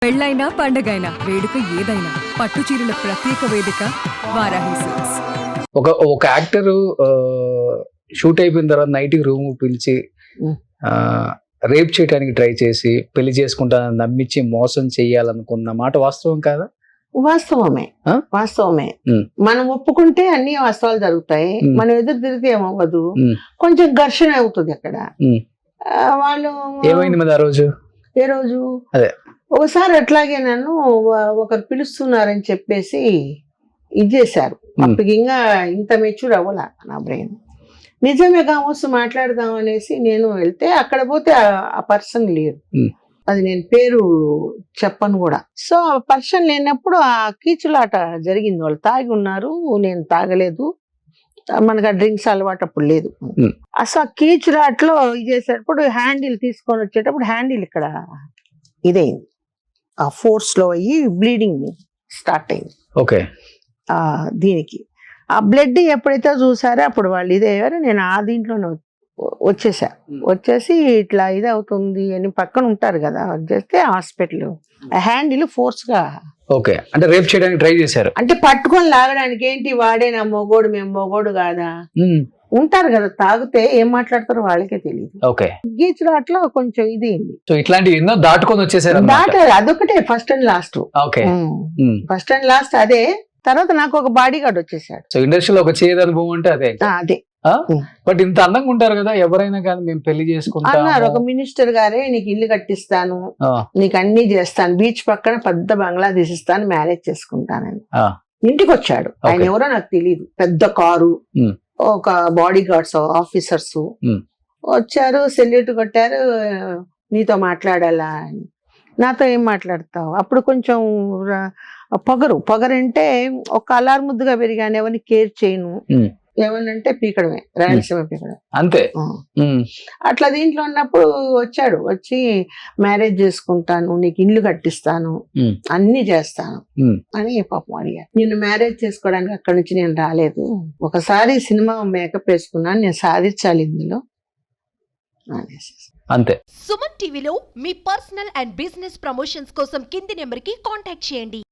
పెళ్ళైనా పండగైనా వేడుక ఏదైనా పట్టు చీరల ప్రత్యేక వేదిక వారాహి సిల్క్స్. ఒక యాక్టర్ షూట్ అయిపోయిన తర్వాత నైట్ రూమ్ పిలిచి రేప్ చేయడానికి ట్రై చేసి పెళ్లి చేసుకుంటానని నమ్మించి మోసం చెయ్యాలనుకున్న మాట వాస్తవం కాదా? వాస్తవమే. వాస్తవమే. మనం ఒప్పుకుంటే అన్ని వాస్తవాలు జరుగుతాయి. మనం ఎదురు తిరిగితే ఏమవ్వదు. కొంచెం ఘర్షణ అవుతుంది అక్కడ. వాళ్ళు ఏమైంది మరి ఆ రోజు? ఏ రోజు అదే ఒకసారి అట్లాగే నన్ను ఒకరు పిలుస్తున్నారని చెప్పేసి ఇది చేశారు. అప్పటికి ఇంకా ఇంత మెచ్యూర్ అవ్వాల నా బ్రెయిన్. నిజమే కావచ్చు మాట్లాడదాం అనేసి నేను వెళ్తే అక్కడ పోతే ఆ పర్సన్ లేరు. అది నేను పేరు చెప్పను కూడా. సో ఆ పర్సన్ లేనప్పుడు ఆ కీచులాట జరిగింది. వాళ్ళు తాగి ఉన్నారు, నేను తాగలేదు. మనకు ఆ డ్రింక్స్ అలవాటు అప్పుడు లేదు. అసలు ఆ కీచులాట్లో ఇది చేసేటప్పుడు హ్యాండిల్ తీసుకొని వచ్చేటప్పుడు హ్యాండిల్ ఇక్కడ ఇదైంది. ఆ ఫోర్స్ లో అయ్యి బ్లీడింగ్ స్టార్ట్ అయింది. ఓకే. దీనికి ఆ బ్లడ్ ఎప్పుడైతే చూసారో అప్పుడు వాళ్ళు ఇదయ్యారు. నేను ఆ దీంట్లోనే వచ్చేసి ఇట్లా ఇది అవుతుంది అని పక్కన ఉంటారు కదా, వచ్చేస్తే హాస్పిటల్ హ్యాండిల్ ఫోర్స్ గా. ఓకే, అంటే రేప్ చేయడానికి ట్రై చేశారు. అంటే పట్టుకొని లాగడానికి ఏంటి వాడేనా మొగోడు, మేము మొగోడు కాదా ఉంటారు కదా, తాగితే ఏం మాట్లాడతారో వాళ్ళకే తెలియదు. ఓకే. గీచులాట్లో కొంచెం ఇది సో ఇట్లాంటివి ఎన్నో దాటుకొని వచ్చేసారు. అదొకటే first and last. Okay, first and last అదే. తర్వాత నాకు ఒక బాడీ గార్డ్ వచ్చేసాడు. సో ఇండస్ట్రీలో ఒక చేదు అనుభవం అంటే అదే. అదే. బట్ ఇంత అందంగా ఉంటారు కదా ఎవరైనా కానీ, మేము పెళ్లి చేసుకుంటాం అన్నారు. ఒక మినిస్టర్ గారే నీకు ఇల్లు కట్టిస్తాను, నీకు అన్ని చేస్తాను, బీచ్ పక్కన పెద్ద బంగ్లా తీసిస్తాను, మ్యారేజ్ చేసుకుంటానని ఇంటికి వచ్చాడు. ఆయన ఎవరో నాకు తెలియదు. పెద్ద కారు, ఒక బాడీ గార్డ్స్ ఆఫీసర్స్ వచ్చారు, సెల్యూట్ కొట్టారు. నీతో మాట్లాడాలా అని. నాతో ఏం మాట్లాడతావు? అప్పుడు కొంచెం పొగరంటే ఒక అలార్ ముద్దుగా పెరిగాను, ఎవరిని కేర్ చేయను, ఏమనంటే పీకడమే, రాయలసీమ పీకడం అంతే. అట్లా దీంట్లో ఉన్నప్పుడు వచ్చాడు. వచ్చి మ్యారేజ్ చేసుకుంటాను, నీకు ఇల్లు కట్టిస్తాను, అన్ని చేస్తాను అని పాపం అడిగాడు. నేను మ్యారేజ్ చేసుకోవడానికి అక్కడి నుంచి నేను రాలేదు, ఒకసారి సినిమా మేకప్ వేసుకున్నాను, నేను సాధించాలి ఇందులో అనేసి అంతే. సుమన్ టీవీలో మీ పర్సనల్ అండ్ బిజినెస్ ప్రమోషన్స్ కోసం కింది నెంబర్కి కాంటాక్ట్ చేయండి.